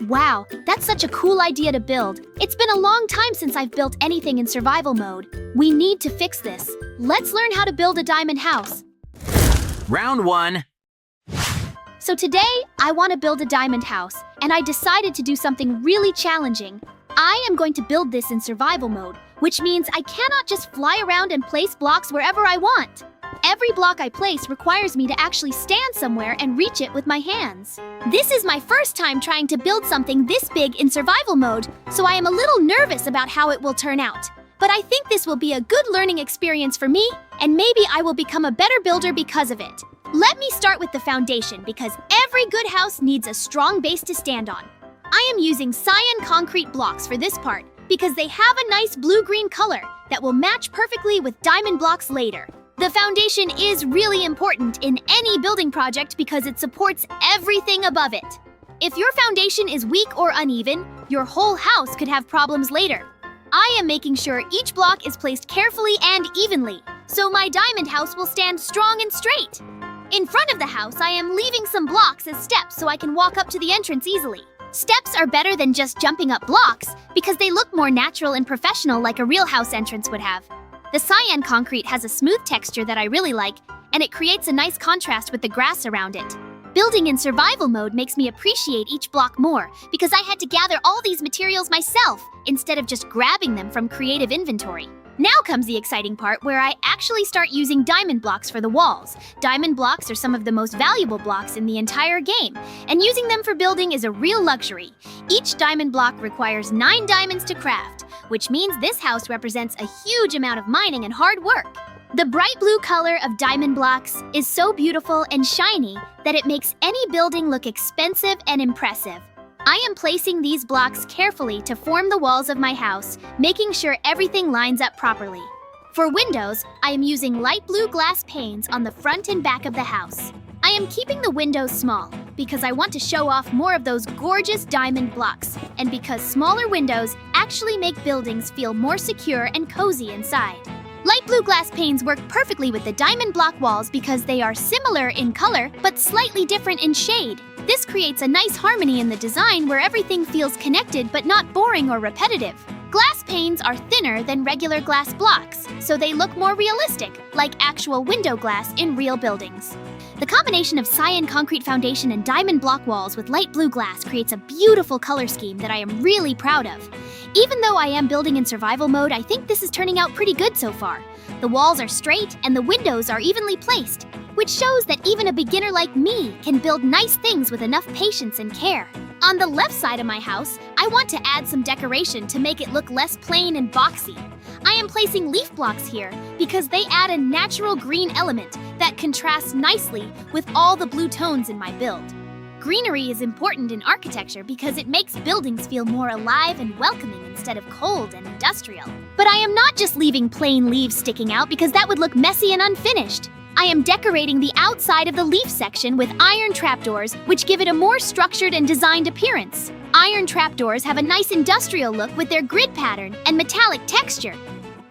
Wow, that's such a cool idea to build. It's been a long time since I've built anything in survival mode. We need to fix this. Let's learn how to build a diamond house. Round 1. So today, I want to build a diamond house, and I decided to do something really challenging. I am going to build this in survival mode, which means I cannot just fly around and place blocks wherever I want. Every block I place requires me to actually stand somewhere and reach it with my hands. This is my first time trying to build something this big in survival mode, so I am a little nervous about how it will turn out. But I think this will be a good learning experience for me, and maybe I will become a better builder because of it. Let me start with the foundation, because every good house needs a strong base to stand on. I am using cyan concrete blocks for this part, because they have a nice blue-green color that will match perfectly with diamond blocks later. The foundation is really important in any building project because it supports everything above it. If your foundation is weak or uneven, your whole house could have problems later. I am making sure each block is placed carefully and evenly, so my diamond house will stand strong and straight. In front of the house, I am leaving some blocks as steps so I can walk up to the entrance easily. Steps are better than just jumping up blocks because they look more natural and professional like a real house entrance would have. The cyan concrete has a smooth texture that I really like, and it creates a nice contrast with the grass around it. Building in survival mode makes me appreciate each block more because I had to gather all these materials myself instead of just grabbing them from creative inventory. Now comes the exciting part where I actually start using diamond blocks for the walls. Diamond blocks are some of the most valuable blocks in the entire game, and using them for building is a real luxury. Each diamond block requires 9 diamonds to craft, which means this house represents a huge amount of mining and hard work. The bright blue color of diamond blocks is so beautiful and shiny that it makes any building look expensive and impressive. I am placing these blocks carefully to form the walls of my house, making sure everything lines up properly. For windows, I am using light blue glass panes on the front and back of the house. I am keeping the windows small because I want to show off more of those gorgeous diamond blocks, and because smaller windows actually make buildings feel more secure and cozy inside. Light blue glass panes work perfectly with the diamond block walls because they are similar in color but slightly different in shade. This creates a nice harmony in the design where everything feels connected but not boring or repetitive. Glass panes are thinner than regular glass blocks, so they look more realistic, like actual window glass in real buildings. The combination of cyan concrete foundation and diamond block walls with light blue glass creates a beautiful color scheme that I am really proud of. Even though I am building in survival mode, I think this is turning out pretty good so far. The walls are straight and the windows are evenly placed, which shows that even a beginner like me can build nice things with enough patience and care. On the left side of my house, I want to add some decoration to make it look less plain and boxy. I am placing leaf blocks here because they add a natural green element that contrasts nicely with all the blue tones in my build. Greenery is important in architecture because it makes buildings feel more alive and welcoming instead of cold and industrial. But I am not just leaving plain leaves sticking out because that would look messy and unfinished. I am decorating the outside of the leaf section with iron trapdoors, which give it a more structured and designed appearance. Iron trapdoors have a nice industrial look with their grid pattern and metallic texture.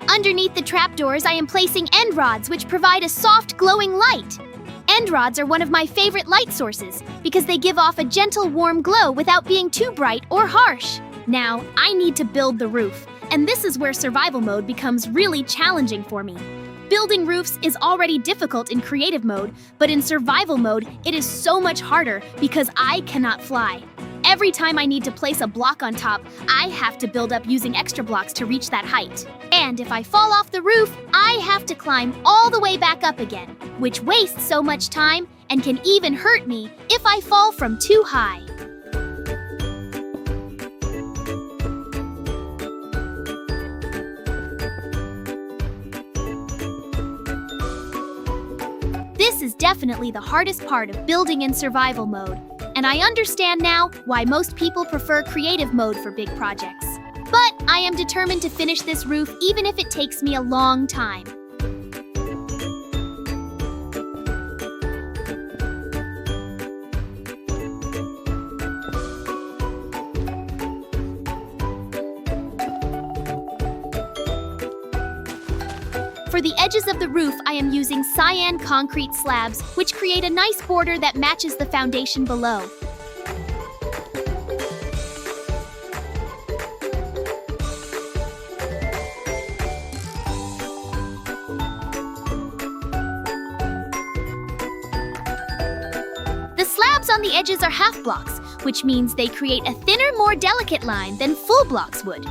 Underneath the trapdoors, I am placing end rods, which provide a soft, glowing light. End rods are one of my favorite light sources because they give off a gentle, warm glow without being too bright or harsh. Now, I need to build the roof, and this is where survival mode becomes really challenging for me. Building roofs is already difficult in creative mode, but in survival mode, it is so much harder because I cannot fly. Every time I need to place a block on top, I have to build up using extra blocks to reach that height. And if I fall off the roof, I have to climb all the way back up again, which wastes so much time and can even hurt me if I fall from too high. This is definitely the hardest part of building in survival mode, and I understand now why most people prefer creative mode for big projects. But I am determined to finish this roof even if it takes me a long time. For the edges of the roof, I am using cyan concrete slabs, which create a nice border that matches the foundation below. on the edges are half blocks, which means they create a thinner, more delicate line than full blocks would.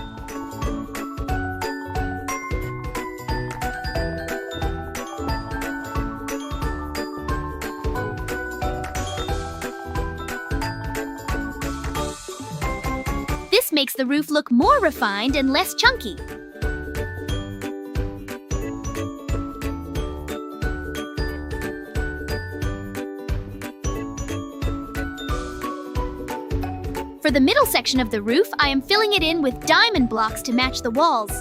This makes the roof look more refined and less chunky. For the middle section of the roof, I am filling it in with diamond blocks to match the walls.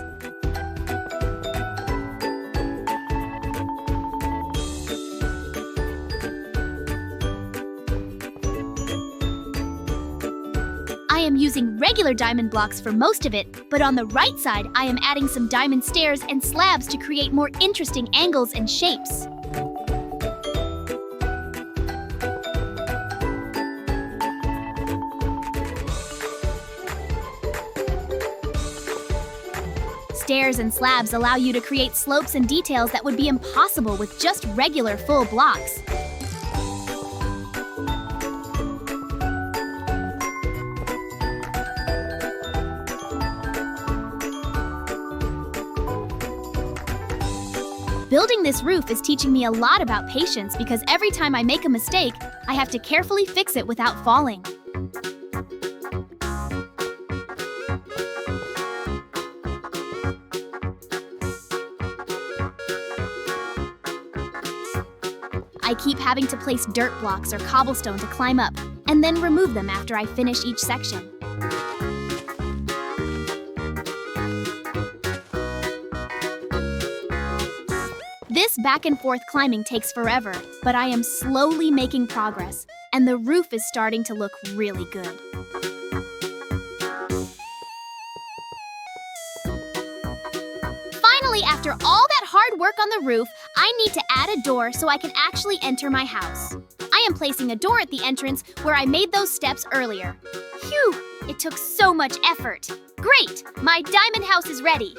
I am using regular diamond blocks for most of it, but on the right side, I am adding some diamond stairs and slabs to create more interesting angles and shapes. Stairs and slabs allow you to create slopes and details that would be impossible with just regular full blocks. Building this roof is teaching me a lot about patience because every time I make a mistake, I have to carefully fix it without falling. I keep having to place dirt blocks or cobblestone to climb up, and then remove them after I finish each section. This back and forth climbing takes forever, but I am slowly making progress, and the roof is starting to look really good. Finally, after all that hard work on the roof, I need to add a door so I can actually enter my house. I am placing a door at the entrance where I made those steps earlier. Phew! It took so much effort. Great! My diamond house is ready.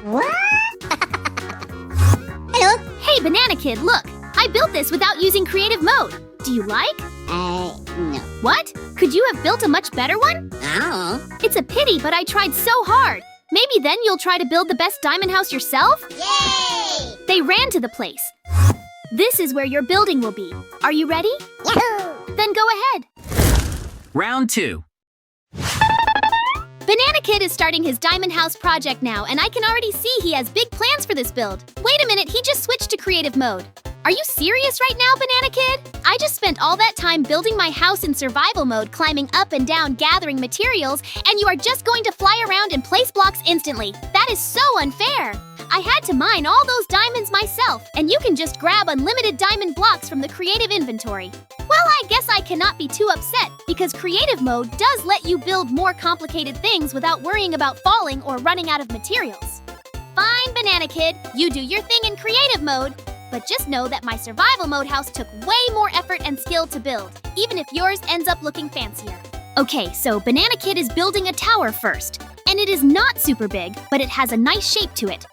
What? Hello? Hey, Banana Kid, look! I built this without using creative mode. Do you like? No. What? Could you have built a much better one? Oh. It's a pity, but I tried so hard. Maybe then you'll try to build the best diamond house yourself? Yay! They ran to the place. This is where your building will be. Are you ready? Yahoo! Then go ahead. Round 2. Banana Kid is starting his diamond house project now, and I can already see he has big plans for this build. Wait a minute, he just switched to creative mode. Are you serious right now, Banana Kid? I just spent all that time building my house in survival mode, climbing up and down, gathering materials, and you are just going to fly around and place blocks instantly. That is so unfair. I had to mine all those diamonds myself, and you can just grab unlimited diamond blocks from the creative inventory. Well, I guess I cannot be too upset, because creative mode does let you build more complicated things without worrying about falling or running out of materials. Fine, Banana Kid, you do your thing in creative mode. But just know that my survival mode house took way more effort and skill to build, even if yours ends up looking fancier. Okay, so Banana Kid is building a tower first, and it is not super big, but it has a nice shape to it.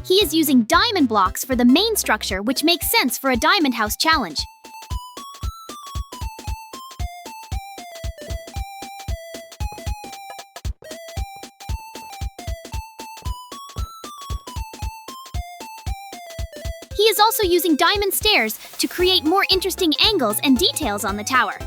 He is using diamond blocks for the main structure, which makes sense for a diamond house challenge. He is also using diamond stairs to create more interesting angles and details on the tower.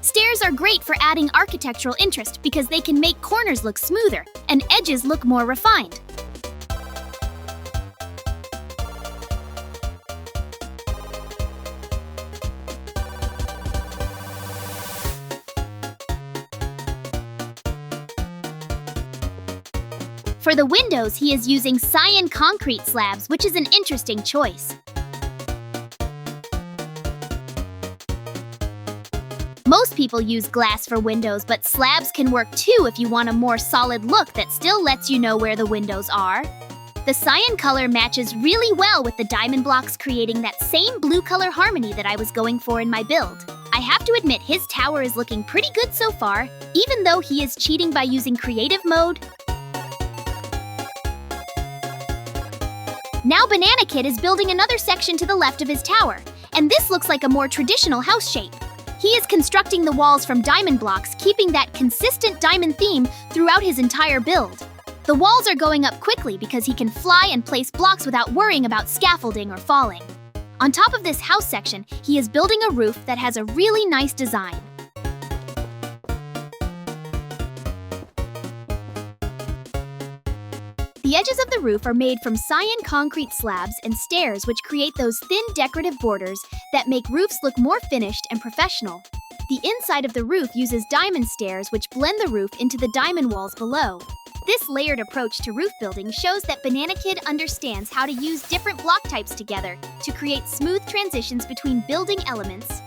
Stairs are great for adding architectural interest because they can make corners look smoother and edges look more refined. For the windows, he is using cyan concrete slabs, which is an interesting choice. Most people use glass for windows, but slabs can work too if you want a more solid look that still lets you know where the windows are. The cyan color matches really well with the diamond blocks, creating that same blue color harmony that I was going for in my build. I have to admit his tower is looking pretty good so far, even though he is cheating by using creative mode. Now Banana Kid is building another section to the left of his tower, and this looks like a more traditional house shape. He is constructing the walls from diamond blocks, keeping that consistent diamond theme throughout his entire build. The walls are going up quickly because he can fly and place blocks without worrying about scaffolding or falling. On top of this house section, he is building a roof that has a really nice design. The edges of the roof are made from cyan concrete slabs and stairs, which create those thin decorative borders that make roofs look more finished and professional. The inside of the roof uses diamond stairs, which blend the roof into the diamond walls below. This layered approach to roof building shows that Banana Kid understands how to use different block types together to create smooth transitions between building elements.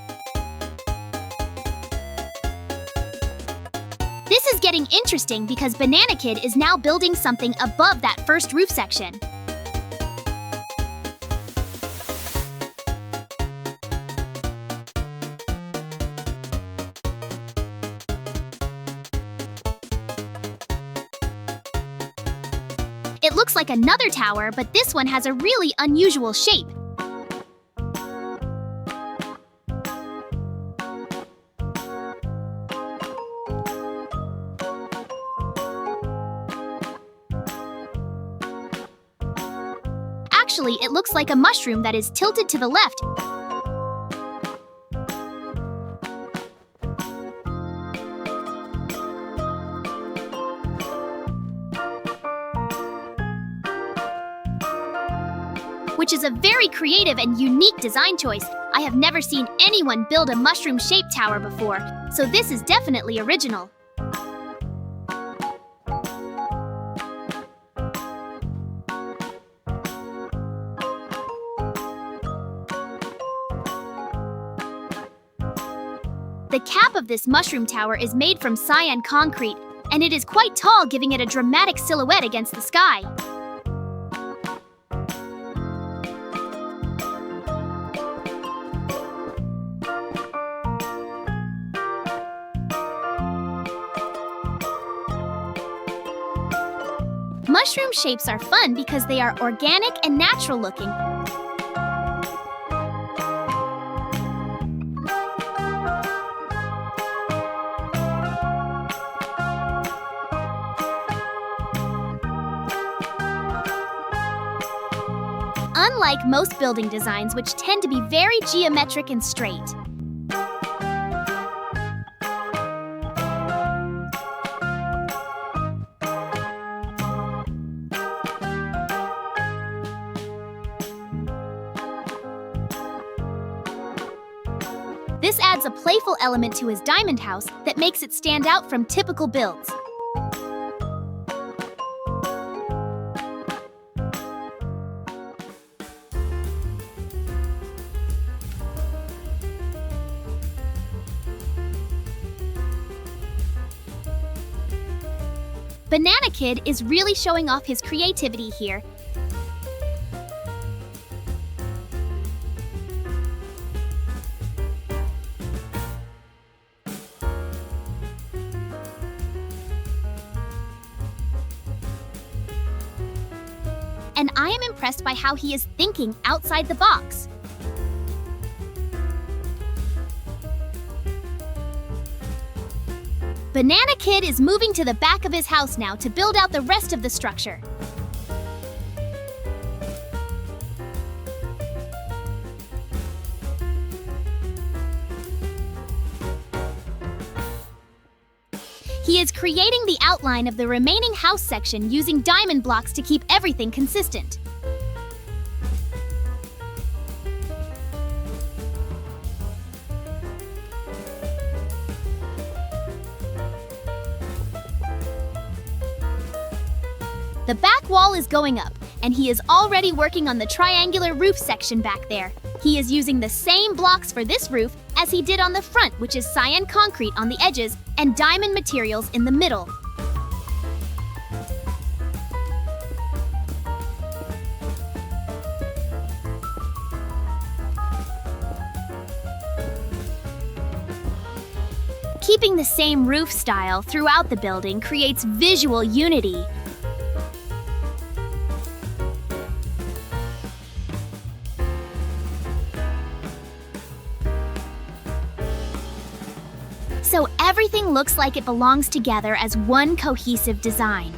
This is getting interesting because Banana Kid is now building something above that first roof section. It looks like another tower, but this one has a really unusual shape. Actually, it looks like a mushroom that is tilted to the left. Which is a very creative and unique design choice. I have never seen anyone build a mushroom-shaped tower before, so this is definitely original. The cap of this mushroom tower is made from cyan concrete, and it is quite tall, giving it a dramatic silhouette against the sky. Mushroom shapes are fun because they are organic and natural looking. Unlike most building designs, which tend to be very geometric and straight. This adds a playful element to his diamond house that makes it stand out from typical builds. Banana Kid is really showing off his creativity here. And I am impressed by how he is thinking outside the box. Banana Kid is moving to the back of his house now to build out the rest of the structure. He is creating the outline of the remaining house section using diamond blocks to keep everything consistent. The back wall is going up, and he is already working on the triangular roof section back there. He is using the same blocks for this roof as he did on the front, which is cyan concrete on the edges and diamond materials in the middle. Keeping the same roof style throughout the building creates visual unity. So everything looks like it belongs together as one cohesive design.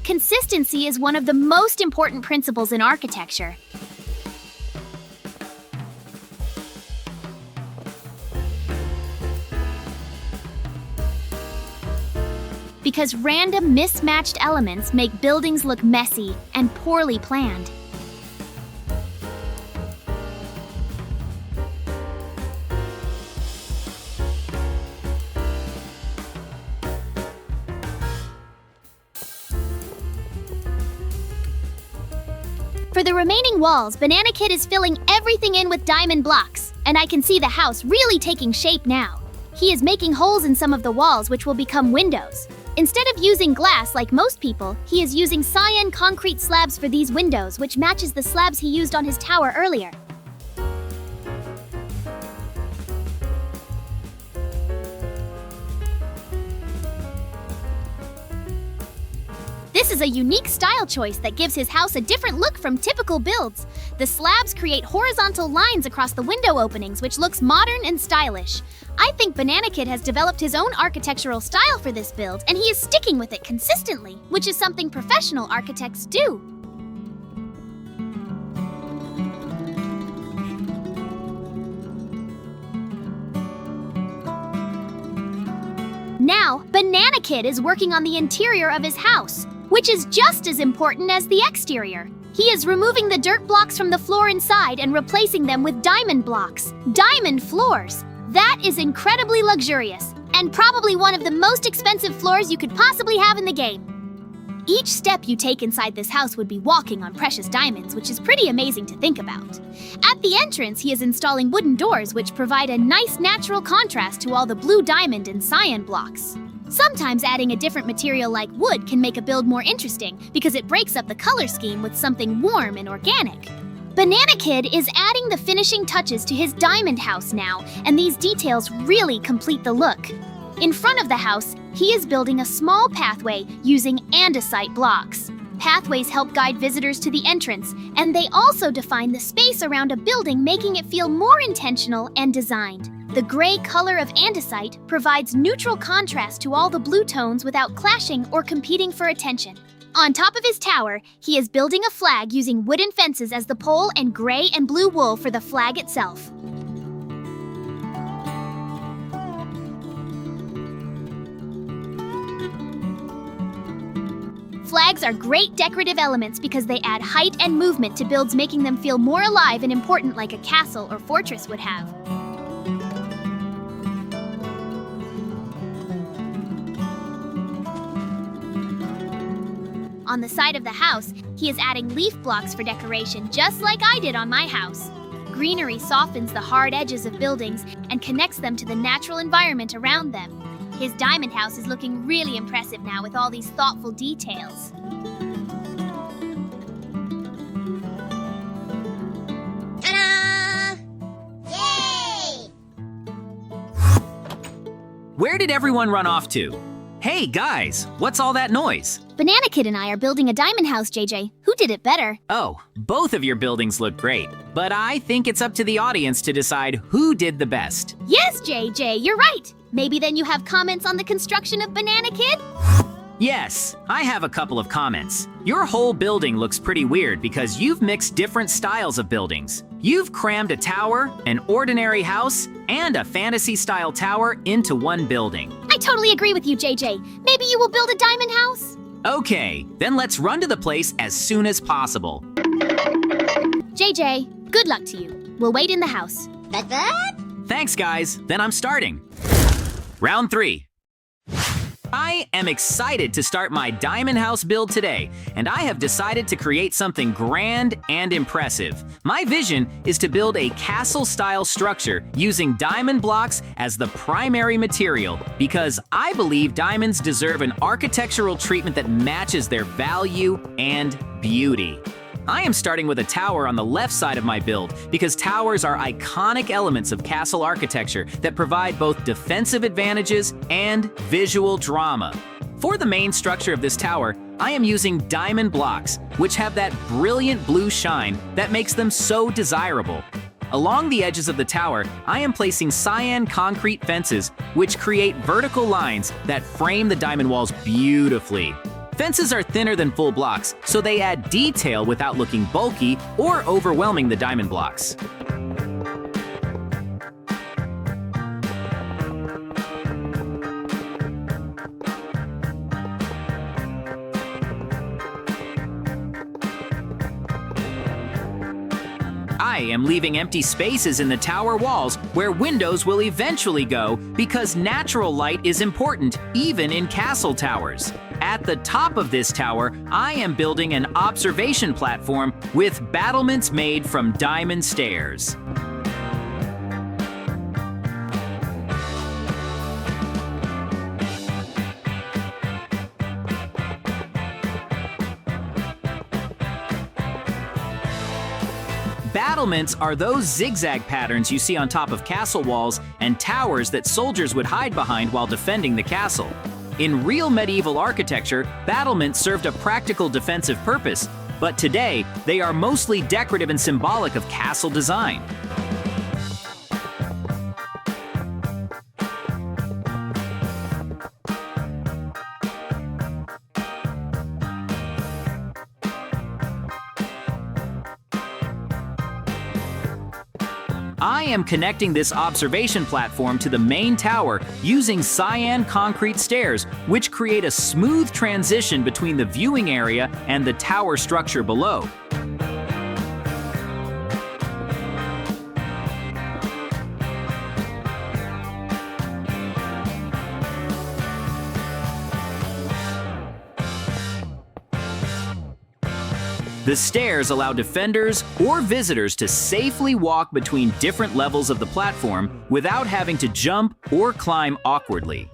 Consistency is one of the most important principles in architecture. Because random mismatched elements make buildings look messy and poorly planned. For the remaining walls, Banana Kid is filling everything in with diamond blocks, and I can see the house really taking shape now. He is making holes in some of the walls which will become windows. Instead of using glass like most people, he is using cyan concrete slabs for these windows, which matches the slabs he used on his tower earlier. This is a unique style choice that gives his house a different look from typical builds. The slabs create horizontal lines across the window openings, which looks modern and stylish. I think Banana Kid has developed his own architectural style for this build, and he is sticking with it consistently, which is something professional architects do. Now, Banana Kid is working on the interior of his house, which is just as important as the exterior. He is removing the dirt blocks from the floor inside and replacing them with diamond blocks. Diamond floors! That is incredibly luxurious, and probably one of the most expensive floors you could possibly have in the game. Each step you take inside this house would be walking on precious diamonds, which is pretty amazing to think about. At the entrance, he is installing wooden doors which provide a nice natural contrast to all the blue diamond and cyan blocks. Sometimes adding a different material like wood can make a build more interesting because it breaks up the color scheme with something warm and organic. Banana Kid is adding the finishing touches to his diamond house now, and these details really complete the look. In front of the house, he is building a small pathway using andesite blocks. Pathways help guide visitors to the entrance, and they also define the space around a building, making it feel more intentional and designed. The gray color of andesite provides neutral contrast to all the blue tones without clashing or competing for attention. On top of his tower, he is building a flag using wooden fences as the pole and gray and blue wool for the flag itself. Flags are great decorative elements because they add height and movement to builds, making them feel more alive and important like a castle or fortress would have. On the side of the house, he is adding leaf blocks for decoration, just like I did on my house. Greenery softens the hard edges of buildings and connects them to the natural environment around them. His diamond house is looking really impressive now with all these thoughtful details. Ta-da! Yay! Where did everyone run off to? Hey guys, what's all that noise? Banana Kid and I are building a diamond house, JJ. Who did it better? Oh, both of your buildings look great, but I think it's up to the audience to decide who did the best. Yes, JJ, you're right. Maybe then you have comments on the construction of Banana Kid? Yes, I have a couple of comments. Your whole building looks pretty weird because you've mixed different styles of buildings. You've crammed a tower, an ordinary house, and a fantasy-style tower into one building. I totally agree with you, JJ. Maybe you will build a diamond house? Okay, then let's run to the place as soon as possible. JJ, good luck to you. We'll wait in the house. But? Thanks, guys. Then I'm starting. Round 3. I am excited to start my diamond house build today, and I have decided to create something grand and impressive. My vision is to build a castle-style structure using diamond blocks as the primary material because I believe diamonds deserve an architectural treatment that matches their value and beauty. I am starting with a tower on the left side of my build because towers are iconic elements of castle architecture that provide both defensive advantages and visual drama. For the main structure of this tower, I am using diamond blocks, which have that brilliant blue shine that makes them so desirable. Along the edges of the tower, I am placing cyan concrete fences, which create vertical lines that frame the diamond walls beautifully. Fences are thinner than full blocks, so they add detail without looking bulky or overwhelming the diamond blocks. I am leaving empty spaces in the tower walls where windows will eventually go because natural light is important even in castle towers. At the top of this tower, I am building an observation platform with battlements made from diamond stairs. Battlements are those zigzag patterns you see on top of castle walls and towers that soldiers would hide behind while defending the castle. In real medieval architecture, battlements served a practical defensive purpose, but today they are mostly decorative and symbolic of castle design. I am connecting this observation platform to the main tower using cyan concrete stairs, which create a smooth transition between the viewing area and the tower structure below. The stairs allow defenders or visitors to safely walk between different levels of the platform without having to jump or climb awkwardly.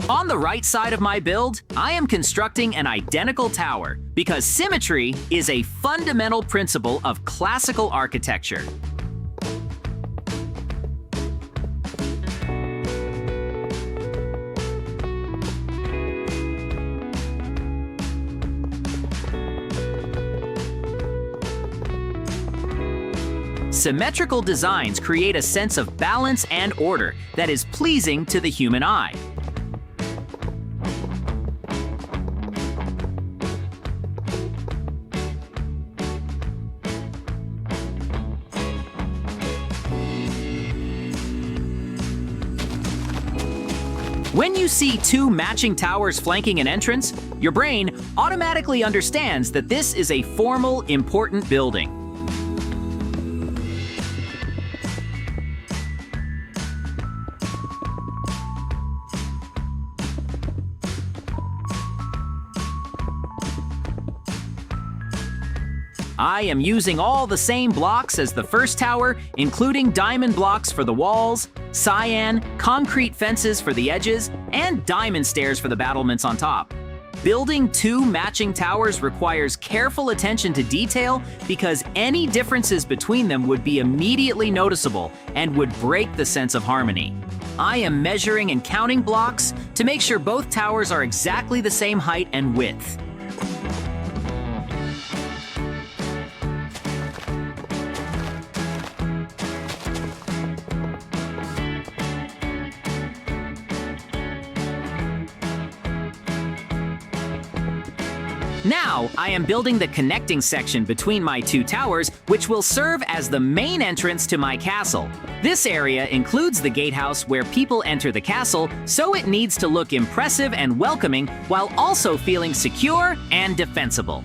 On the right side of my build, I am constructing an identical tower because symmetry is a fundamental principle of classical architecture. Symmetrical designs create a sense of balance and order that is pleasing to the human eye. When you see two matching towers flanking an entrance, your brain automatically understands that this is a formal, important building. I am using all the same blocks as the first tower, including diamond blocks for the walls, cyan, concrete fences for the edges, and diamond stairs for the battlements on top. Building two matching towers requires careful attention to detail because any differences between them would be immediately noticeable and would break the sense of harmony. I am measuring and counting blocks to make sure both towers are exactly the same height and width. Now, I am building the connecting section between my two towers, which will serve as the main entrance to my castle. This area includes the gatehouse where people enter the castle, so it needs to look impressive and welcoming while also feeling secure and defensible.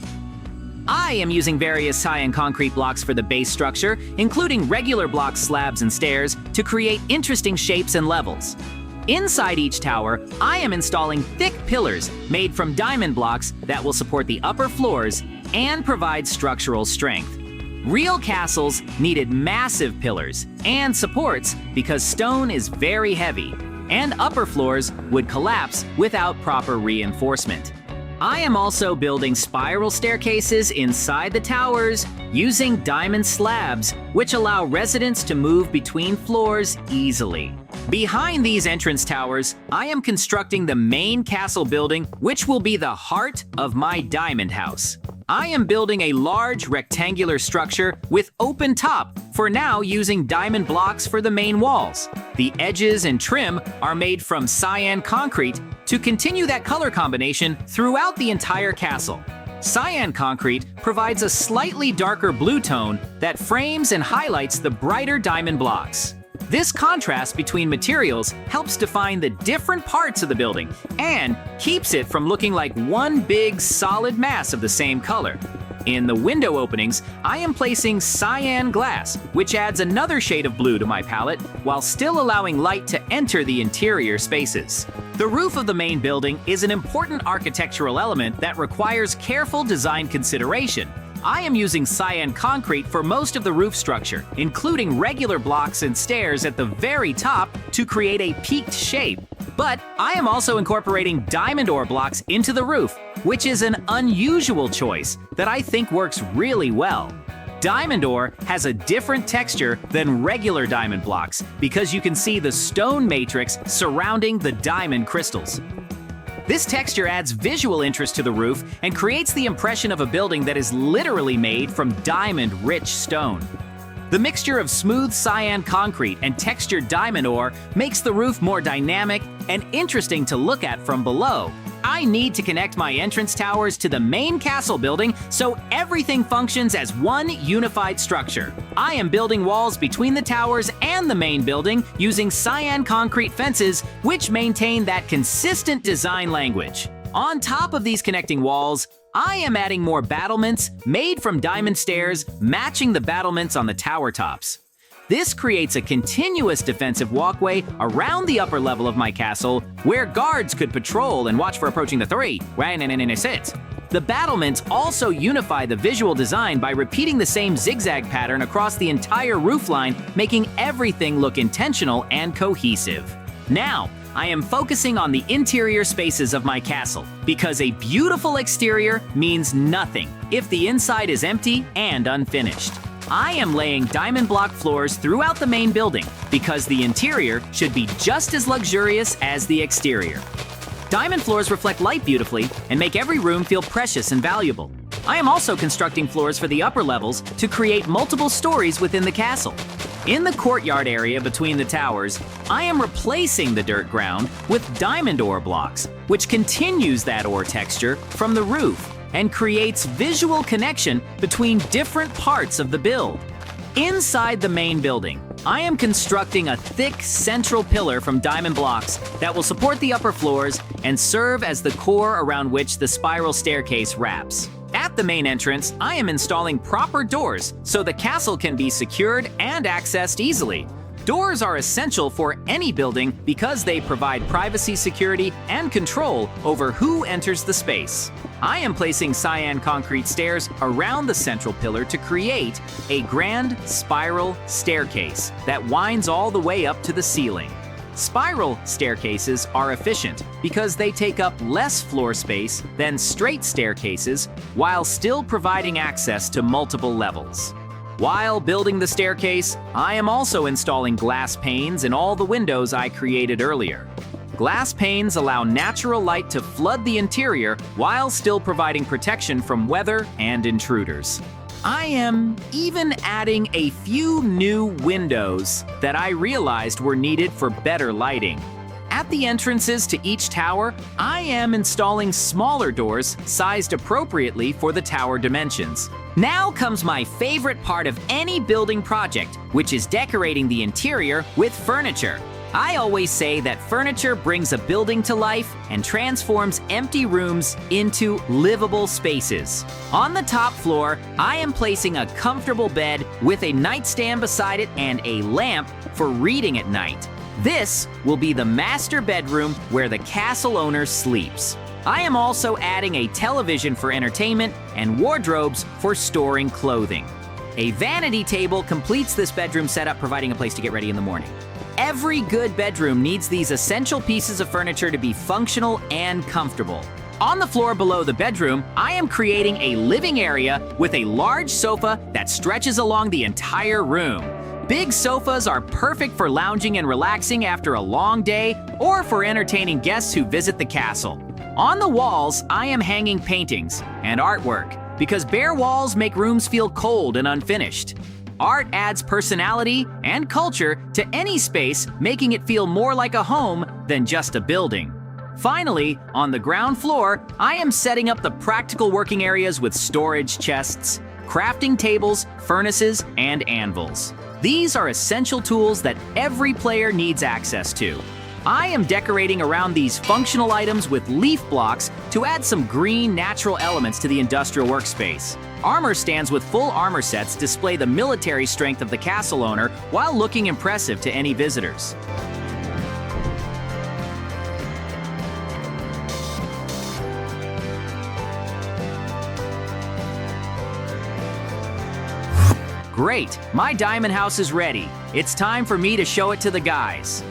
I am using various cyan concrete blocks for the base structure, including regular blocks, slabs, and stairs, to create interesting shapes and levels. Inside each tower, I am installing thick pillars made from diamond blocks that will support the upper floors and provide structural strength. Real castles needed massive pillars and supports because stone is very heavy, and upper floors would collapse without proper reinforcement. I am also building spiral staircases inside the towers using diamond slabs, which allow residents to move between floors easily. Behind these entrance towers, I am constructing the main castle building, which will be the heart of my diamond house. I am building a large rectangular structure with open top, for now using diamond blocks for the main walls. The edges and trim are made from cyan concrete to continue that color combination throughout the entire castle. Cyan concrete provides a slightly darker blue tone that frames and highlights the brighter diamond blocks. This contrast between materials helps define the different parts of the building and keeps it from looking like one big solid mass of the same color. In the window openings, I am placing cyan glass, which adds another shade of blue to my palette while still allowing light to enter the interior spaces. The roof of the main building is an important architectural element that requires careful design consideration. I am using cyan concrete for most of the roof structure, including regular blocks and stairs at the very top to create a peaked shape. But I am also incorporating diamond ore blocks into the roof, which is an unusual choice that I think works really well. Diamond ore has a different texture than regular diamond blocks because you can see the stone matrix surrounding the diamond crystals. This texture adds visual interest to the roof and creates the impression of a building that is literally made from diamond-rich stone. The mixture of smooth cyan concrete and textured diamond ore makes the roof more dynamic and interesting to look at from below. I need to connect my entrance towers to the main castle building so everything functions as one unified structure. I am building walls between the towers and the main building using cyan concrete fences, which maintain that consistent design language. On top of these connecting walls, I am adding more battlements made from diamond stairs, matching the battlements on the tower tops. This creates a continuous defensive walkway around the upper level of my castle where guards could patrol and watch for approaching the three. The battlements also unify the visual design by repeating the same zigzag pattern across the entire roofline, making everything look intentional and cohesive. Now, I am focusing on the interior spaces of my castle because a beautiful exterior means nothing if the inside is empty and unfinished. I am laying diamond block floors throughout the main building because the interior should be just as luxurious as the exterior. Diamond floors reflect light beautifully and make every room feel precious and valuable. I am also constructing floors for the upper levels to create multiple stories within the castle. In the courtyard area between the towers, I am replacing the dirt ground with diamond ore blocks, which continues that ore texture from the roof and creates visual connection between different parts of the build. Inside the main building, I am constructing a thick central pillar from diamond blocks that will support the upper floors and serve as the core around which the spiral staircase wraps. At the main entrance, I am installing proper doors so the castle can be secured and accessed easily. Doors are essential for any building because they provide privacy, security, and control over who enters the space. I am placing cyan concrete stairs around the central pillar to create a grand spiral staircase that winds all the way up to the ceiling. Spiral staircases are efficient because they take up less floor space than straight staircases while still providing access to multiple levels. While building the staircase, I am also installing glass panes in all the windows I created earlier. Glass panes allow natural light to flood the interior while still providing protection from weather and intruders. I am even adding a few new windows that I realized were needed for better lighting. At the entrances to each tower, I am installing smaller doors sized appropriately for the tower dimensions. Now comes my favorite part of any building project, which is decorating the interior with furniture. I always say that furniture brings a building to life and transforms empty rooms into livable spaces. On the top floor, I am placing a comfortable bed with a nightstand beside it and a lamp for reading at night. This will be the master bedroom where the castle owner sleeps. I am also adding a television for entertainment and wardrobes for storing clothing. A vanity table completes this bedroom setup, providing a place to get ready in the morning. Every good bedroom needs these essential pieces of furniture to be functional and comfortable. On the floor below the bedroom, I am creating a living area with a large sofa that stretches along the entire room. Big sofas are perfect for lounging and relaxing after a long day or for entertaining guests who visit the castle. On the walls, I am hanging paintings and artwork because bare walls make rooms feel cold and unfinished. Art adds personality and culture to any space, making it feel more like a home than just a building. Finally, on the ground floor, I am setting up the practical working areas with storage chests, crafting tables, furnaces, and anvils. These are essential tools that every player needs access to. I am decorating around these functional items with leaf blocks to add some green, natural elements to the industrial workspace. Armor stands with full armor sets display the military strength of the castle owner while looking impressive to any visitors. Great! My diamond house is ready. It's time for me to show it to the guys.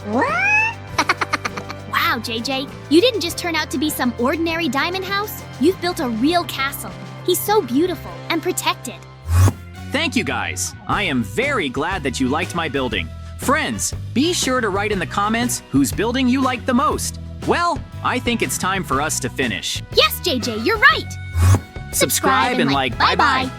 Wow, JJ, you didn't just turn out to be some ordinary diamond house. You've built a real castle. He's so beautiful and protected. Thank you guys. I am very glad that you liked my building. Friends, be sure to write in the comments whose building you liked the most. Well, I think it's time for us to finish. Yes, JJ, you're right. Subscribe and like. Bye-bye.